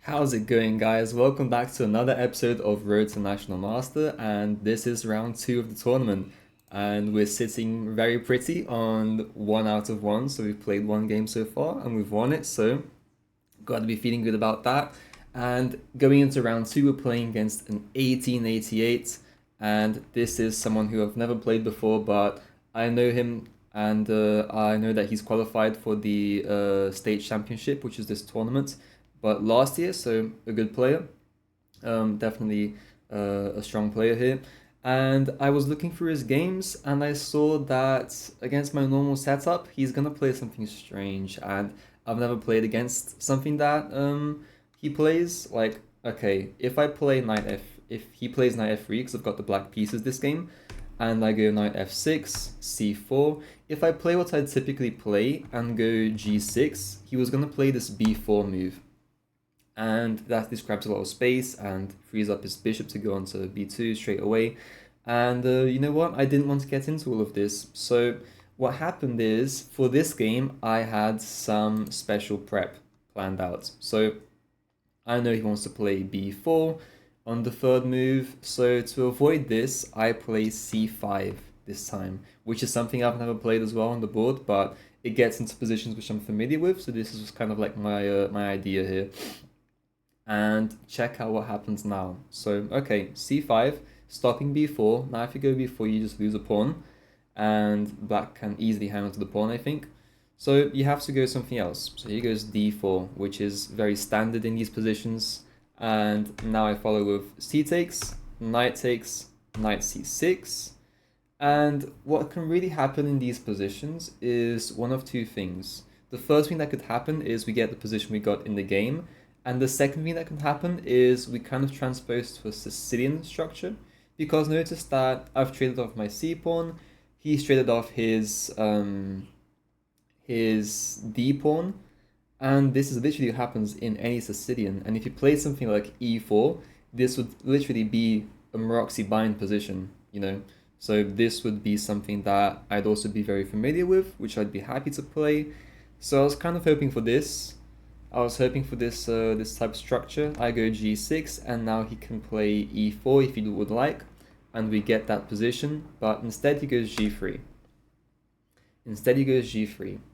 How's it going, guys? Welcome back to another episode of Road to National Master, and this is round two of the tournament. And we're sitting very pretty on 1 out of 1, so we've played one game so far and we've won it, so got to be feeling good about that. And going into round two, we're playing against an 1888, and this is someone who I've never played before, but I know him and I know that he's qualified for the State Championship, which is this tournament but last year, so a good player. Definitely a strong player here. And I was looking through his games and I saw that against my normal setup, he's gonna play something strange. And I've never played against something that he plays. Like, okay, if he plays knight f3, because I've got the black pieces this game, and I go knight f6, c4. If I play what I'd typically play and go g6, he was gonna play this b4 move, and that this grabs a lot of space and frees up his bishop to go onto b2 straight away. And you know what? I didn't want to get into all of this. So what happened is, for this game, I had some special prep planned out. So I know he wants to play b4 on the third move. So to avoid this, I play c5 this time, which is something I've never played as well on the board, but it gets into positions which I'm familiar with. So this is just kind of like my idea here. And check out what happens now. So, okay, c5, stopping b4. Now if you go b4, you just lose a pawn, and black can easily hang onto the pawn, I think. So you have to go something else. So he goes d4, which is very standard in these positions. And now I follow with c takes, knight c6. And what can really happen in these positions is one of two things. The first thing that could happen is we get the position we got in the game, and the second thing that can happen is we kind of transpose to a Sicilian structure, because notice that I've traded off my c-pawn, he's traded off his d-pawn, and this is literally what happens in any Sicilian. And if you play something like e4, this would literally be a Maroczy bind position, you know? So this would be something that I'd also be very familiar with, which I'd be happy to play. So I was kind of hoping for this. I was hoping for this type of structure. I go g6, and now he can play e4 if he would like, and we get that position. But instead he goes g3.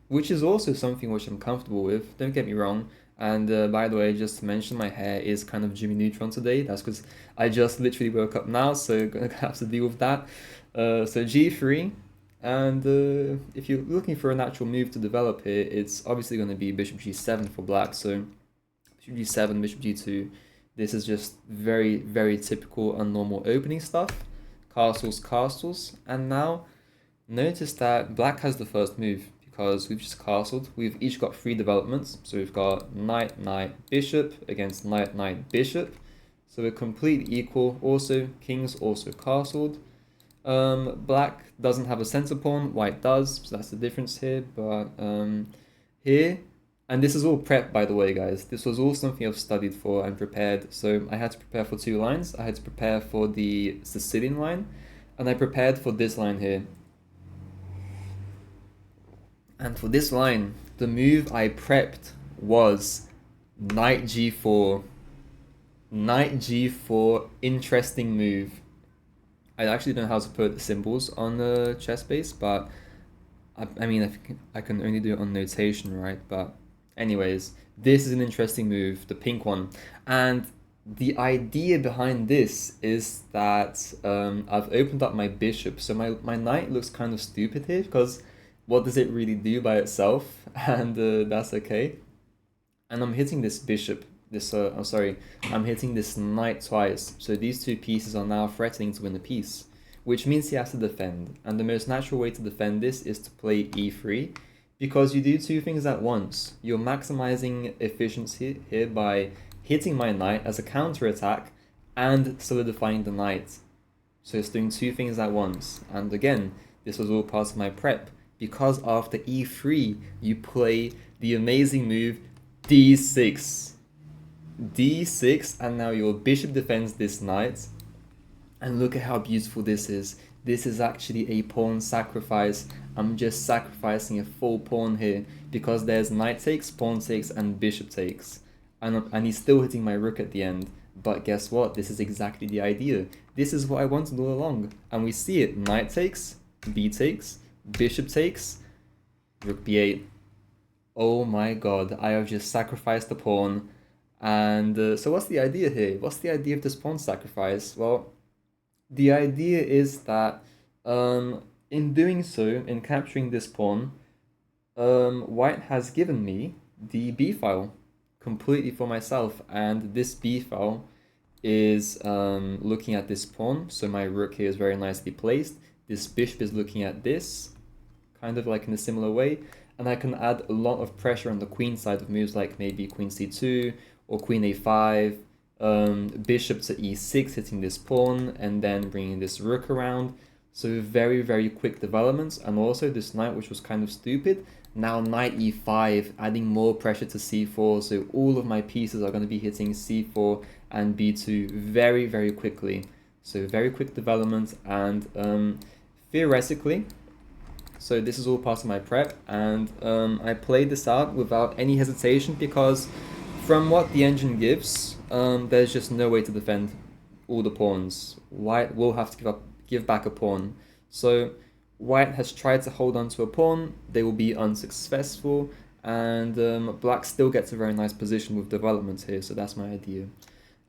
Which is also something which I'm comfortable with, don't get me wrong. And by the way, just to mention, my hair is kind of Jimmy Neutron today. That's because I just literally woke up now, so gonna have to deal with that. So g3. And if you're looking for a natural move to develop here, it's obviously going to be bishop g7 for black. So bishop g7, bishop g2. This is just very, very typical and normal opening stuff. Castles. And now notice that black has the first move, because we've just castled. We've each got 3 developments. So we've got knight, bishop against knight, bishop. So we're completely equal. Also, kings also castled. Black doesn't have a center pawn, white does, so that's the difference here. But here, and this is all prep, by the way, guys. This was all something I've studied for and prepared. So I had to prepare for 2 lines. I had to prepare for the Sicilian line, and I prepared for this line here. And for this line, the move I prepped was knight g4. Knight g4, interesting move. I actually don't know how to put symbols on the chess base, but I mean, I can only do it on notation, right? But anyways, this is an interesting move, the pink one. And the idea behind this is that I've opened up my bishop. So my knight looks kind of stupid here, because what does it really do by itself? And that's okay. And I'm hitting this bishop. I'm hitting this knight twice, so these 2 pieces are now threatening to win a piece, which means he has to defend. And the most natural way to defend this is to play e3, because you do 2 things at once. You're maximizing efficiency here by hitting my knight as a counter-attack and solidifying the knight. So it's doing 2 things at once. And again, this was all part of my prep, because after e3, you play the amazing move d6. d6, and now your bishop defends this knight, and look at how beautiful this is. This is actually a pawn sacrifice. I'm just sacrificing a full pawn here, because there's knight takes, pawn takes, and bishop takes. and he's still hitting my rook at the end. But guess what? This is exactly the idea. This is what I wanted all along. And we see it. Knight takes, b takes, bishop takes, rook b8. Oh my god, I have just sacrificed the pawn. And so what's the idea here? What's the idea of this pawn sacrifice? Well, the idea is that in doing so, in capturing this pawn, white has given me the b file completely for myself, and this b file is looking at this pawn, so my rook here is very nicely placed. This bishop is looking at this, kind of like in a similar way, and I can add a lot of pressure on the queen side of moves like maybe queen c2 or queen a5, bishop to e6 hitting this pawn, and then bringing this rook around. So very, very quick developments, and also this knight, which was kind of stupid. Now knight e5, adding more pressure to c4, so all of my pieces are going to be hitting c4 and b2 very, very quickly. So very quick development, and theoretically, so this is all part of my prep, and I played this out without any hesitation because from what the engine gives, there's just no way to defend all the pawns. White will have to give back a pawn. So white has tried to hold on to a pawn, they will be unsuccessful, and black still gets a very nice position with development here, so that's my idea.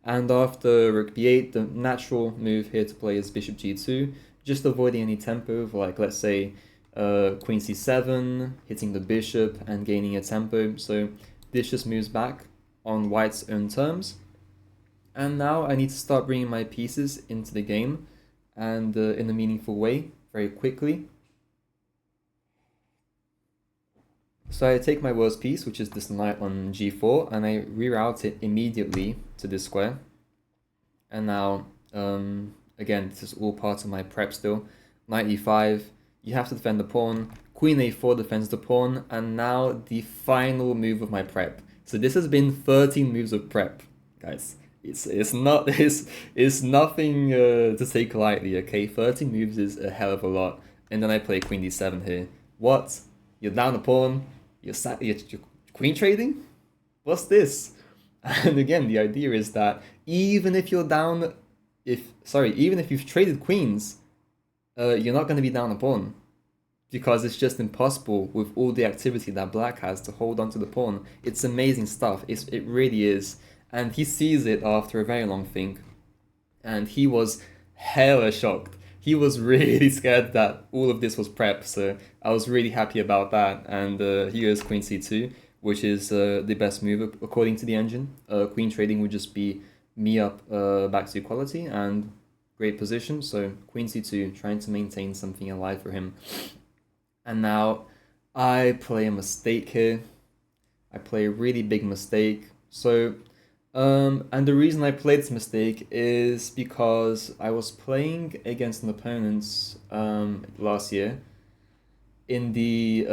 And after rook b8, the natural move here to play is bishop g2, just avoiding any tempo of, like, let's say queen c7, hitting the bishop and gaining a tempo. So this just moves back on white's own terms. And now I need to start bringing my pieces into the game, and in a meaningful way, very quickly. So I take my worst piece, which is this knight on g4, and I reroute it immediately to this square. And now, again, this is all part of my prep still. Knight e5, you have to defend the pawn. Queen a4 defends the pawn, and now the final move of my prep. So this has been 13 moves of prep, guys. It's nothing to take lightly, okay? 13 moves is a hell of a lot. And then I play queen d7 here. What? You're down a pawn? You're queen trading? What's this? And again, the idea is that even if you're down, even if you've traded queens, you're not going to be down a pawn, because it's just impossible with all the activity that black has to hold on to the pawn. It's amazing stuff. It really is. And he sees it after a very long think, and he was hella shocked. He was really scared that all of this was prep, so I was really happy about that. And here is queen c2, which is the best move according to the engine. Queen trading would just be me up back to equality, and great position. So queen c2, trying to maintain something alive for him. And now I play a mistake here. I play a really big mistake. So and the reason I played this mistake is because I was playing against an opponent last year in the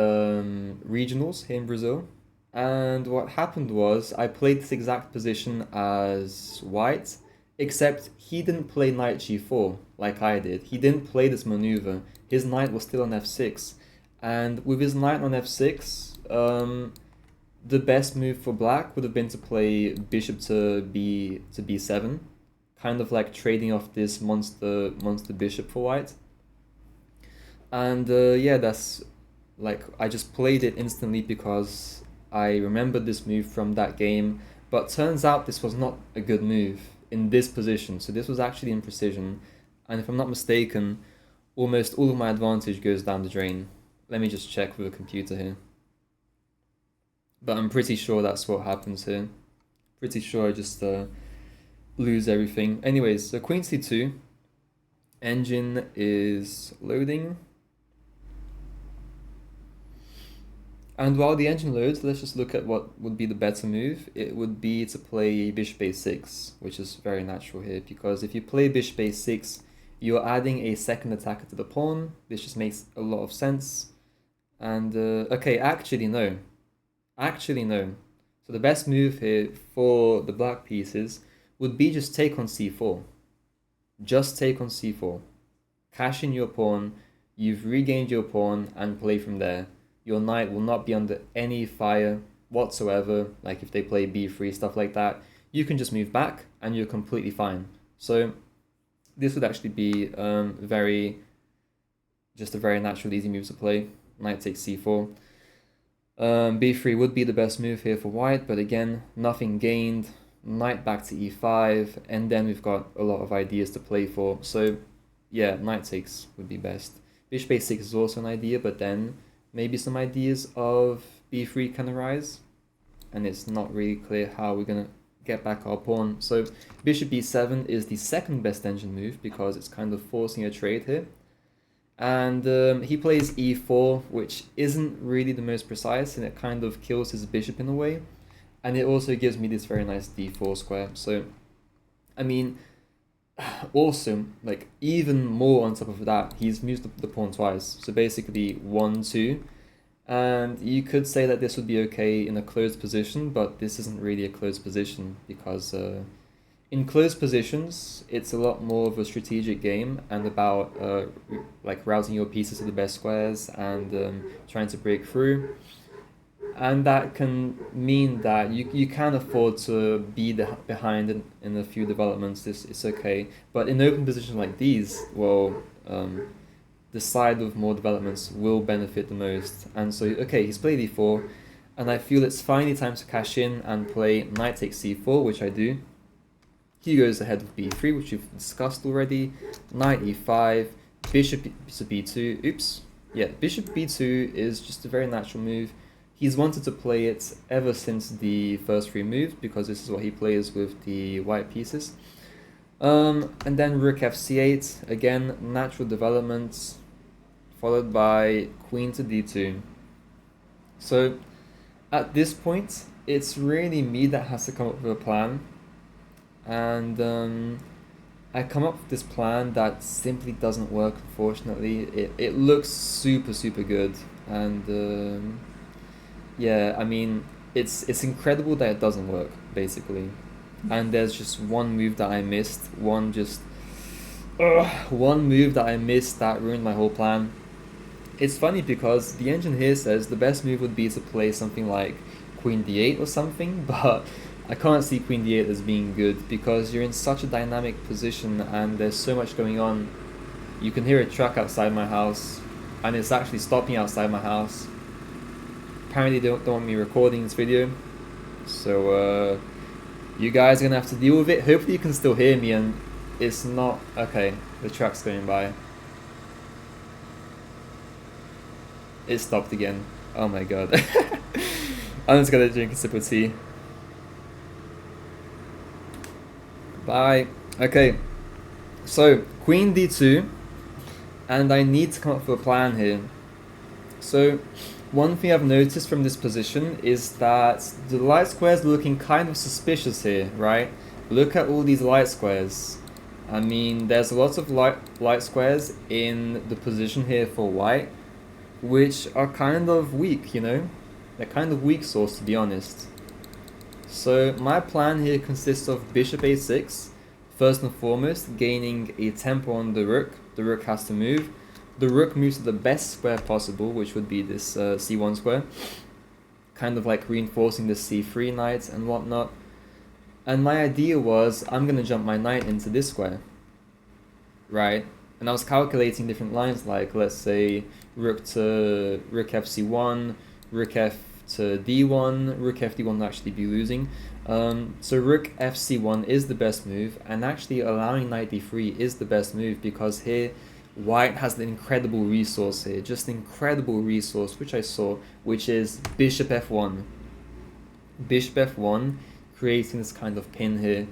regionals here in Brazil. And what happened was I played this exact position as white, except he didn't play knight g4 like I did. He didn't play this maneuver. His knight was still on f6. And with his knight on f6, the best move for black would have been to play bishop to b7, kind of like trading off this monster bishop for white. And yeah, that's like, I just played it instantly because I remembered this move from that game, but turns out this was not a good move in this position. So this was actually in precision, and if I'm not mistaken, almost all of my advantage goes down the drain. Let me just check with a computer here. But I'm pretty sure that's what happens here. Pretty sure I just lose everything. Anyways, so queen c2. Engine is loading. And while the engine loads, let's just look at what would be the better move. It would be to play bishop a6, which is very natural here, because if you play bishop a6, you're adding a second attacker to the pawn. This just makes a lot of sense. And okay, actually no. Actually, no. So the best move here for the black pieces would be just take on c4. Just take on c4. Cash in your pawn, you've regained your pawn, and play from there. Your knight will not be under any fire whatsoever. Like if they play b3, stuff like that, you can just move back and you're completely fine. So this would actually be just a very natural, easy move to play. Knight takes c4. b3 would be the best move here for white, but again, nothing gained. Knight back to e5, and then we've got a lot of ideas to play for. So yeah, knight takes would be best. Bishop a6 is also an idea, but then maybe some ideas of b3 can arise, and it's not really clear how we're gonna get back our pawn. So bishop b7 is the second best engine move because it's kind of forcing a trade here. And he plays e4, which isn't really the most precise, and it kind of kills his bishop in a way. And it also gives me this very nice d4 square. So, I mean, also, like, even more on top of that, he's moved the pawn twice. So basically 1, 2. And you could say that this would be okay in a closed position, but this isn't really a closed position because in closed positions, it's a lot more of a strategic game and about like routing your pieces to the best squares and trying to break through. And that can mean that you can afford to be behind in a few developments. It's okay. But in open positions like these, well, the side with more developments will benefit the most. And so, okay, he's played e4, and I feel it's finally time to cash in and play knight takes c4, which I do. He goes ahead with b3, which we've discussed already. Knight e5, bishop to b2. Oops. Yeah, bishop b2 is just a very natural move. He's wanted to play it ever since the first 3 moves because this is what he plays with the white pieces. And then rook fc8, again, natural developments, followed by queen to d2. So at this point, it's really me that has to come up with a plan. And I come up with this plan that simply doesn't work, unfortunately. It looks super good, and yeah, I mean, it's incredible that it doesn't work, basically. And there's just one move that I missed, one move that I missed that ruined my whole plan. It's funny because the engine here says the best move would be to play something like queen d8 or something, but I can't see queen d8 as being good because you're in such a dynamic position and there's so much going on. You can hear a truck outside my house, and it's actually stopping outside my house. Apparently they don't want me recording this video, so you guys are gonna have to deal with it. Hopefully you can still hear me and it's not... Okay, the truck's going by. It stopped again. Oh my god. I'm just gonna drink a sip of tea. Bye. Okay, so queen d2, and I need to come up with a plan here. So one thing I've noticed from this position is that the light squares are looking kind of suspicious here, right? Look at all these light squares. I mean, there's lots of light squares in the position here for white, which are kind of weak, you know? They're kind of weak sauce, to be honest. So my plan here consists of bishop a6, first and foremost, gaining a tempo on the rook. The rook has to move. The rook moves to the best square possible, which would be this c1 square, kind of like reinforcing the c3 knight and whatnot. And my idea was, I'm going to jump my knight into this square, right? And I was calculating different lines, like, let's say, rook fc1, rook f to d1, rook fd1 will actually be losing. So rook fc1 is the best move, and actually allowing knight d3 is the best move because here, white has an incredible resource here, just an incredible resource, which I saw, which is bishop f1. Bishop f1, creating this kind of pin here.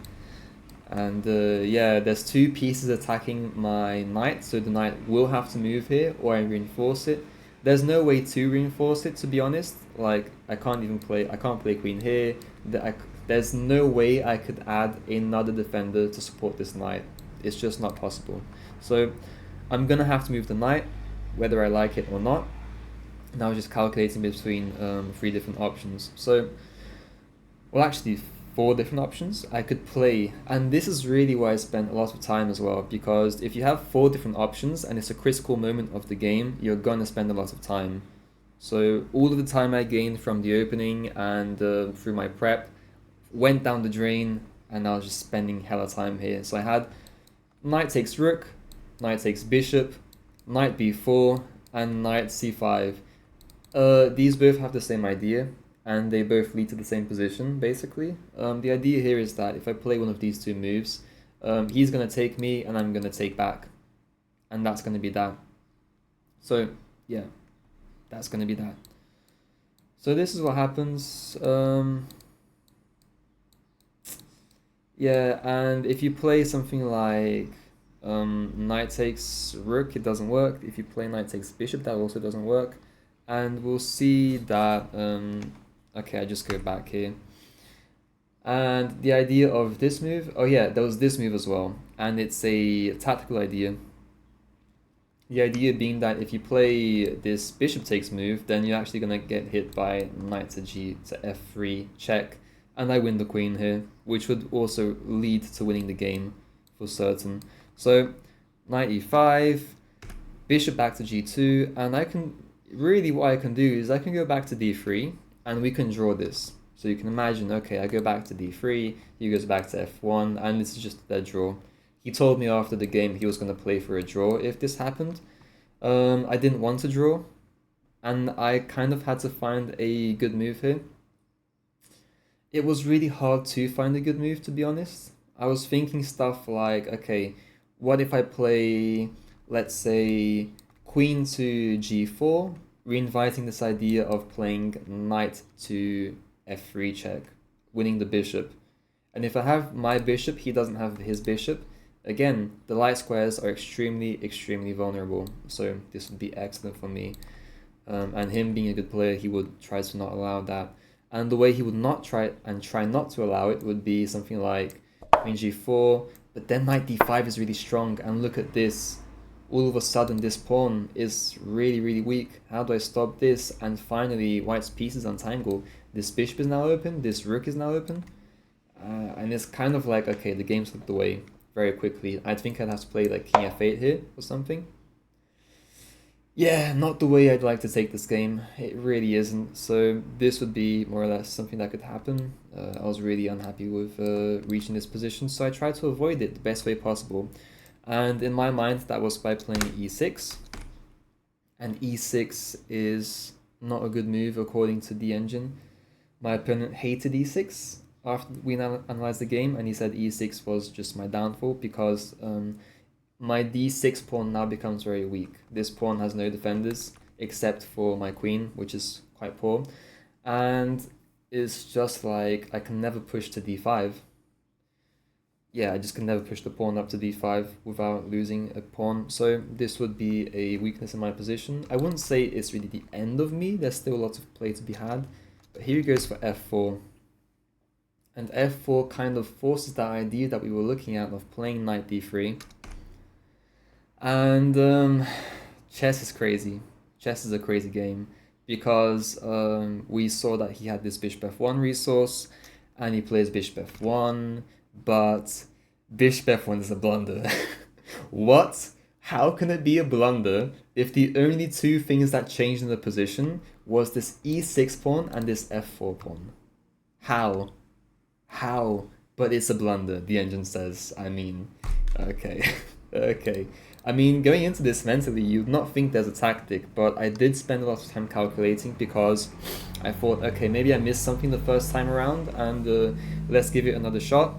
And yeah, there's 2 pieces attacking my knight, so the knight will have to move here, or I reinforce it. There's no way to reinforce it, to be honest. Like, I can't play queen here. There's no way I could add another defender to support this knight. It's just not possible. So I'm gonna have to move the knight, whether I like it or not. And I was just calculating between 3 different options. So, well, actually 4 different options I could play. And this is really where I spent a lot of time as well, because if you have 4 different options and it's a critical moment of the game, you're gonna spend a lot of time. So all of the time I gained from the opening and through my prep went down the drain, and I was just spending hella time here. So I had knight takes rook, knight takes bishop, knight b4, and knight c5. These both have the same idea, and they both lead to the same position, basically. The idea here is that if I play one of these two moves, he's going to take me, and I'm going to take back. And that's going to be that. So, yeah, that's going to be that. So this is what happens. Yeah, and if you play something like knight takes rook, it doesn't work. If you play knight takes bishop, that also doesn't work. And we'll see that, okay, I just go back here. And the idea of this move, oh yeah, there was this move as well. And it's a tactical idea. The idea being that if you play this bishop takes move, then you're actually going to get hit by knight to g to f3 check. And I win the queen here, which would also lead to winning the game for certain. So knight e5, bishop back to g2, and I can really, what I can do is I can go back to d3 and we can draw this. So you can imagine, okay, I go back to d3, he goes back to f1, and this is just a draw. He told me after the game he was going to play for a draw if this happened. I didn't want to draw, and I kind of had to find a good move here. It was really hard to find a good move, to be honest. I was thinking stuff like, okay, what if I play, let's say, queen to g4, reinviting this idea of playing knight to f3 check, winning the bishop. And if I have my bishop, he doesn't have his bishop. Again, the light squares are extremely vulnerable, so this would be excellent for me. And him being a good player, he would try to not allow that. And the way he would not try not to allow it would be something like queen g4, but then knight d5 is really strong, and look at this. All of a sudden, this pawn is really weak. How do I stop this? And finally, white's pieces untangle. This bishop is now open, this rook is now open. And it's kind of like, okay, the game slipped away very quickly. I think I'd have to play like king f8 here or something. Yeah, not the way I'd like to take this game. It really isn't. So this would be more or less something that could happen. I was really unhappy with reaching this position, so I tried to avoid it the best way possible. And in my mind, that was by playing e6. And e6 is not a good move according to the engine. My opponent hated e6 after we analyzed the game, and he said e6 was just my downfall because my d6 pawn now becomes very weak. This pawn has no defenders except for my queen, which is quite poor. And it's just like I can never push to d5. Yeah, I just can never push the pawn up to d5 without losing a pawn. So this would be a weakness in my position. I wouldn't say it's really the end of me. There's still lots of play to be had. But here he goes for f4. And f4 kind of forces that idea that we were looking at of playing knight d3. And chess is crazy. Chess is a crazy game because we saw that he had this bishop f1 resource and he plays bishop f1, but bishop f1 is a blunder. What? How can it be a blunder if the only two things that changed in the position was this e6 pawn and this f4 pawn? How? How? But it's a blunder, the engine says. I mean, okay. Okay. I mean, going into this mentally, you'd not think there's a tactic, but I did spend a lot of time calculating because I thought, okay, maybe I missed something the first time around, and let's give it another shot.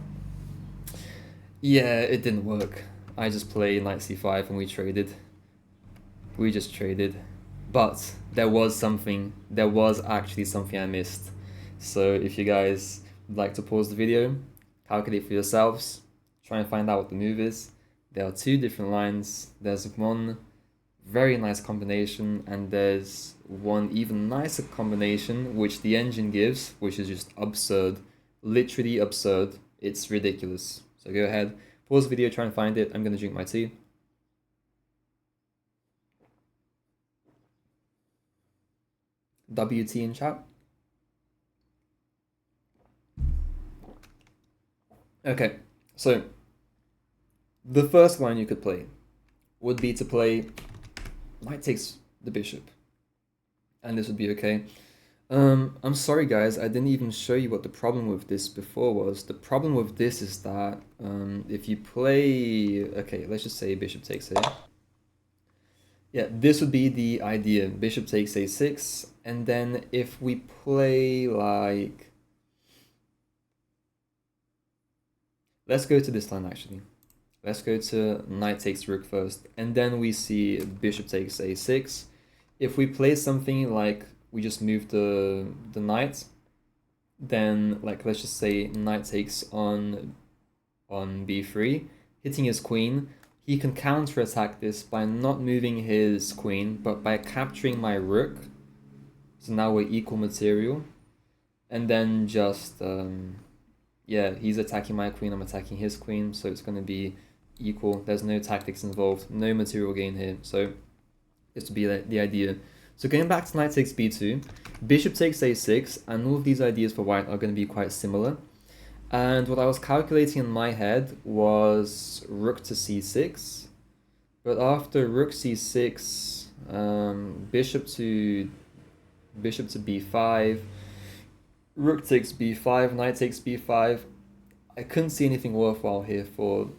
Yeah, it didn't work. I just played knight c5 and we traded. We just traded. But there was actually something I missed. So if you guys would like to pause the video, calculate for yourselves, try and find out what the move is. There are two different lines. There's one very nice combination, and there's one even nicer combination which the engine gives, which is just absurd. Literally absurd. It's ridiculous. So go ahead, pause the video, try and find it. I'm gonna drink my tea. WT in chat. Okay, so the first line you could play would be to play knight takes the bishop. and this would be okay. I'm sorry guys, I didn't even show you what the problem with this before was. The problem with this is that if you play, okay, let's just say bishop takes here. Yeah, this would be the idea. Bishop takes a6, and then if we play like, let's go to this line actually. Let's go to knight takes rook first, and then we see bishop takes a6. If we play something like we just move the knight, then like let's just say knight takes on b3, hitting his queen. He can counterattack this by not moving his queen, but by capturing my rook. So now we're equal material, and then just yeah, he's attacking my queen, I'm attacking his queen, so it's going to be equal. There's no tactics involved, no material gain here. So this would be the idea. So going back to knight takes b2, bishop takes a6, and all of these ideas for white are going to be quite similar. And what I was calculating in my head was rook to c6, but after rook c6, bishop to b5, rook takes b5, knight takes b5. I couldn't see anything worthwhile here for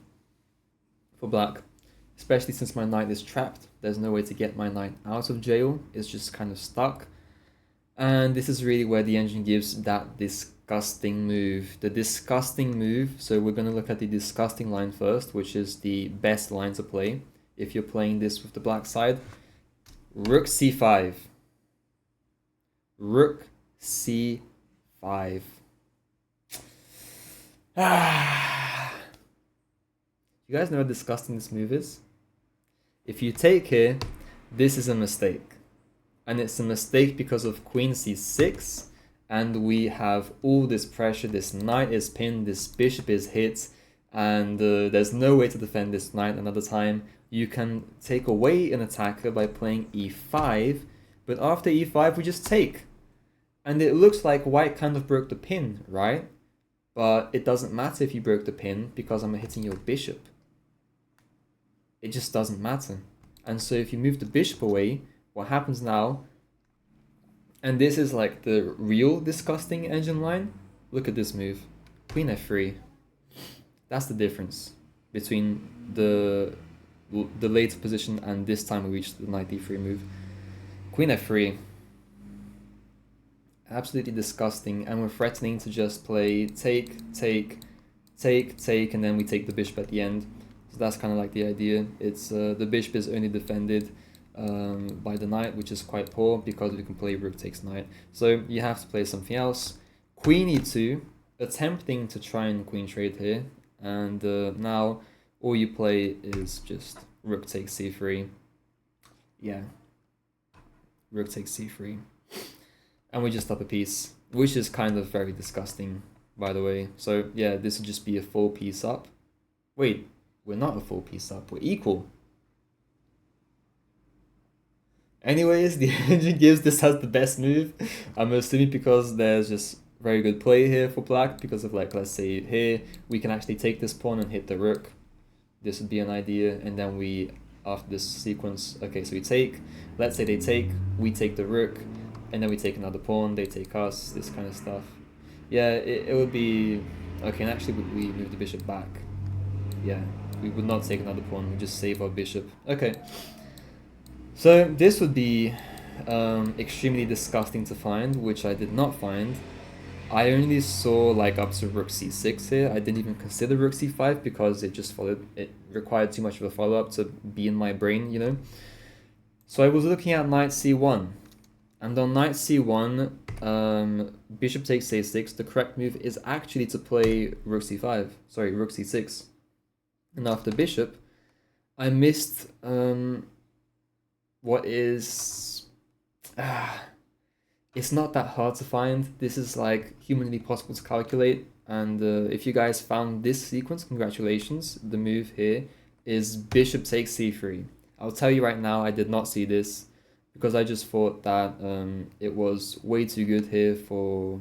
black, especially since my knight is trapped. There's no way to get my knight out of jail. It's just kind of stuck. And this is really where the engine gives that disgusting move. The disgusting move. So we're going to look at the disgusting line first, which is the best line to play if you're playing this with the black side. Rook c5. Rook c5. You guys know how disgusting this move is? If you take here, this is a mistake. And it's a mistake because of queen c6, and we have all this pressure. This knight is pinned, this bishop is hit, and there's no way to defend this knight another time. You can take away an attacker by playing e5, but after e5 we just take. And it looks like white kind of broke the pin, right? But it doesn't matter if you broke the pin because I'm hitting your bishop. It just doesn't matter. And so if you move the bishop away, what happens now, and this is like the real disgusting engine line, look at this move. Queen f3. That's the difference between the later position and this time we reached the knight d3 move. Queen f3. Absolutely disgusting, and we're threatening to just play take, and then we take the bishop at the end. So that's kind of like the idea. It's the bishop is only defended by the knight, which is quite poor because we can play rook takes knight. So you have to play something else. Queen e2, attempting to try and queen trade here, and now all you play is just rook takes c3. Yeah, rook takes c3. And we just up a piece, which is kind of very disgusting, by the way. So yeah, this would just be a full piece up. Wait, we're not a full piece up, we're equal. Anyways, the engine gives this as the best move. I'm assuming because there's just very good play here for black, because of like, let's say here, we can actually take this pawn and hit the rook. This would be an idea, and then we, after this sequence, okay, so we take, let's say they take, we take the rook, and then we take another pawn, they take us, this kind of stuff. Yeah, it would be, okay, and actually we move the bishop back. Yeah, we would not take another pawn, we just save our bishop. Okay. So this would be extremely disgusting to find, which I did not find. I only saw like up to rook c6 here. I didn't even consider rook c5 because it just required too much of a follow-up to be in my brain, you know. So I was looking at knight c1, and on knight c1, bishop takes a6. The correct move is actually to play rook c5. Sorry, rook c6. And after bishop, I missed what is it's not that hard to find. This is like humanly possible to calculate, and if you guys found this sequence, congratulations. The move here is bishop takes c3. I'll tell you right now, I did not see this because I just thought that it was way too good here for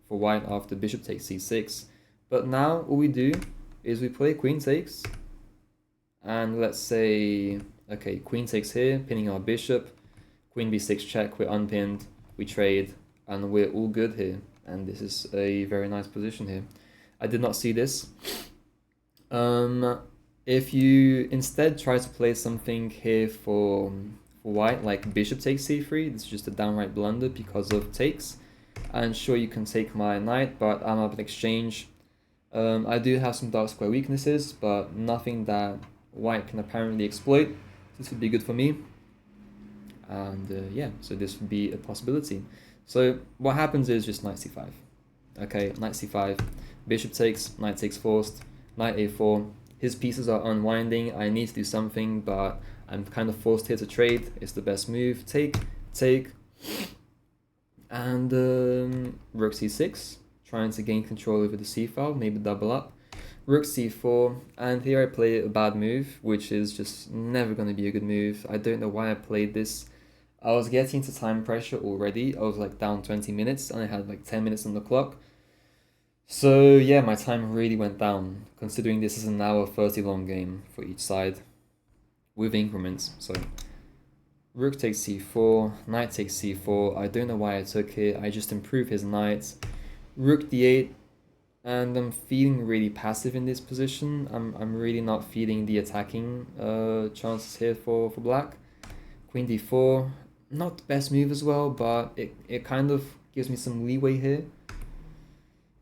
white after bishop takes c6. But now all we do is we play queen takes, and let's say, okay, queen takes here, pinning our bishop, Queen b6 check, we're unpinned, we trade, and we're all good here. And this is a very nice position here. I did not see this. If you instead try to play something here for white, like bishop takes c3, this is just a downright blunder because of takes. And sure, you can take my knight, but I'm up in exchange. I do have some dark square weaknesses, but nothing that white can apparently exploit. This would be good for me. And yeah, so this would be a possibility. So what happens is just knight c5. Okay, knight c5, bishop takes, knight takes forced, knight a4. His pieces are unwinding. I need to do something, but I'm kind of forced here to trade. It's the best move. Take, and rook c6, trying to gain control over the c file, maybe double up. Rook c4, and here I play a bad move, which is just never going to be a good move. I don't know why I played this. I was getting into time pressure already. I was like down 20 minutes and I had like 10 minutes on the clock. So yeah, my time really went down, considering this is an hour 30 long game for each side with increments. So rook takes c4, knight takes c4. I don't know why I took it. I just improved his knight. Rook d8, and I'm feeling really passive in this position. I'm really not feeling the attacking chances here for black. Queen d4, not the best move as well, but it kind of gives me some leeway here.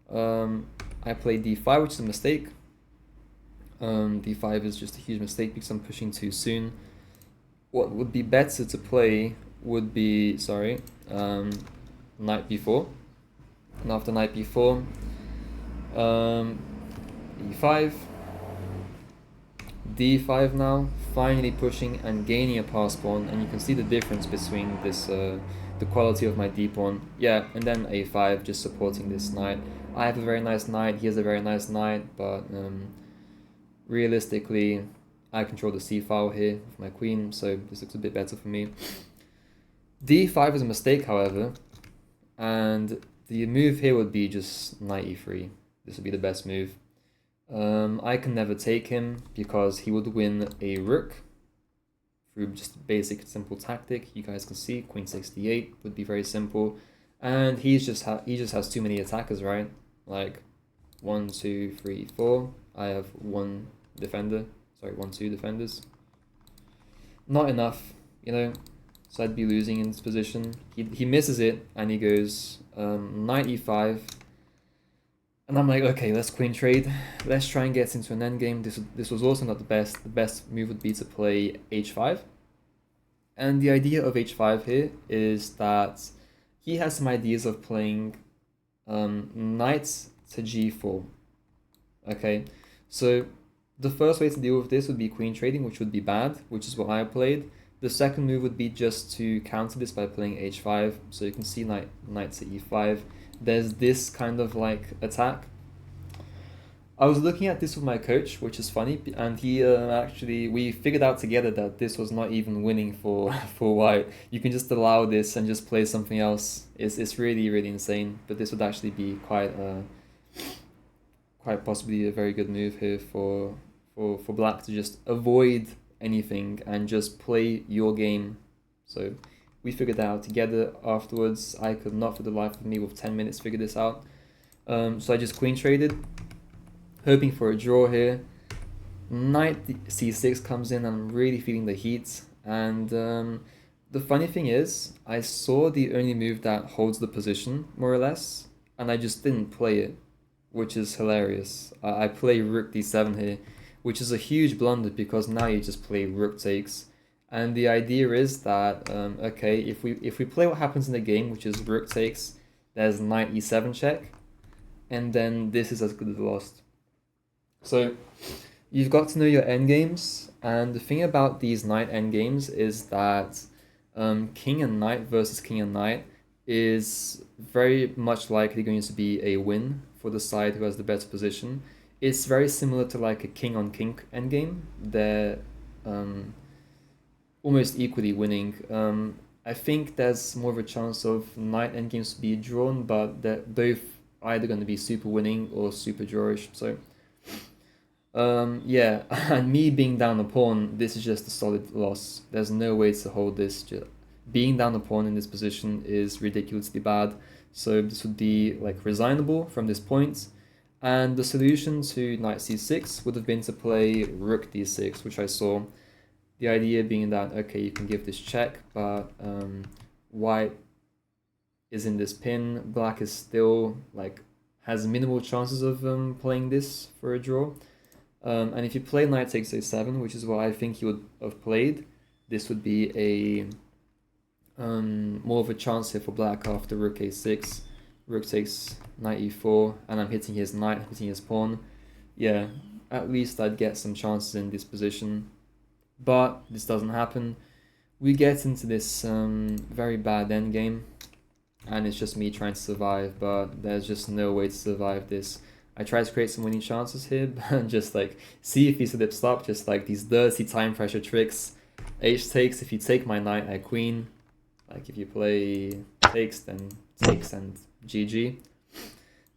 I play d5, which is a mistake. D5 is just a huge mistake because I'm pushing too soon. What would be better to play would be, knight b4. And after knight b4, e5, d5 now, finally pushing and gaining a pass pawn, and you can see the difference between this, the quality of my d pawn. Yeah, and then a5, just supporting this knight. I have a very nice knight, he has a very nice knight, but realistically, I control the c file here with my queen, so this looks a bit better for me. d5 is a mistake, however, and the move here would be just knight e3. This would be the best move. I can never take him because he would win a rook through just basic simple tactic. You guys can see queen 68 would be very simple, and he just has too many attackers, right? Like 1, 2, 3, 4. I have one defender. Sorry, 1, 2 defenders. Not enough, you know. So I'd be losing in this position. He misses it and he goes knight e5. And I'm like, okay, let's queen trade. Let's try and get into an endgame. This was also not the best. The best move would be to play h5. And the idea of h5 here is that he has some ideas of playing knight to g4. Okay, so the first way to deal with this would be queen trading, which would be bad, which is what I played. The second move would be just to counter this by playing h5. So you can see knight to e5. There's this kind of like attack. I was looking at this with my coach, which is funny, and he we figured out together that this was not even winning for white. You can just allow this and just play something else. It's really, really insane. But this would actually be quite possibly a very good move here for black to just avoid anything and just play your game. So we figured that out together afterwards. I could not for the life of me with 10 minutes figure this out. So I just queen traded, hoping for a draw here. Knight c6 comes in and I'm really feeling the heat. And the funny thing is, I saw the only move that holds the position, more or less, and I just didn't play it, which is hilarious. I play rook d7 here, which is a huge blunder because now you just play rook takes. And the idea is that, okay, if we play what happens in the game, which is rook takes, there's knight e7 check, and then this is as good as lost. So you've got to know your endgames, and the thing about these knight endgames is that king and knight versus king and knight is very much likely going to be a win for the side who has the better position. It's very similar to like a king on king endgame. They're almost equally winning. I think there's more of a chance of knight endgames to be drawn, but they're both either going to be super winning or super drawish. So yeah, and me being down a pawn, this is just a solid loss. There's no way to hold this. being down a pawn in this position is ridiculously bad. So this would be like resignable from this point. And the solution to knight c6 would have been to play rook d6, which I saw. The idea being that, okay, you can give this check, but white is in this pin. Black is still like has minimal chances of playing this for a draw. And if you play knight takes a7, which is what I think he would have played, this would be a more of a chance here for black after rook a6. Rook takes knight e4, and I'm hitting his knight, hitting his pawn. Yeah, at least I'd get some chances in this position. But this doesn't happen. We get into this very bad endgame, and it's just me trying to survive, but there's just no way to survive this. I try to create some winning chances here, but just like, see if he slips up, just like these dirty time pressure tricks. H takes, if you take my knight, I queen. Like if you play takes, then takes and GG.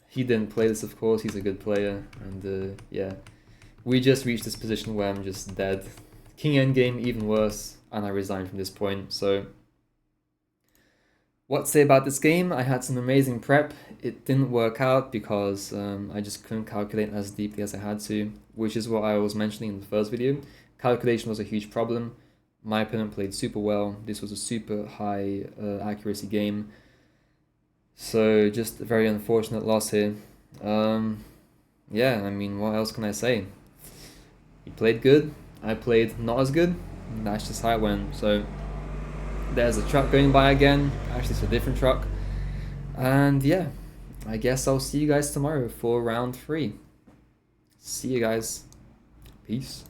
He didn't play this, of course, he's a good player, and yeah. We just reached this position where I'm just dead. King endgame, even worse, and I resigned from this point, so... What to say about this game? I had some amazing prep. It didn't work out because I just couldn't calculate as deeply as I had to, which is what I was mentioning in the first video. Calculation was a huge problem. My opponent played super well. This was a super high accuracy game. So just a very unfortunate loss here. Yeah, I mean, what else can I say? He played good. I played not as good. That's just how it went. So there's a truck going by again. Actually, it's a different truck. And yeah, I guess I'll see you guys tomorrow for round 3. See you guys. Peace.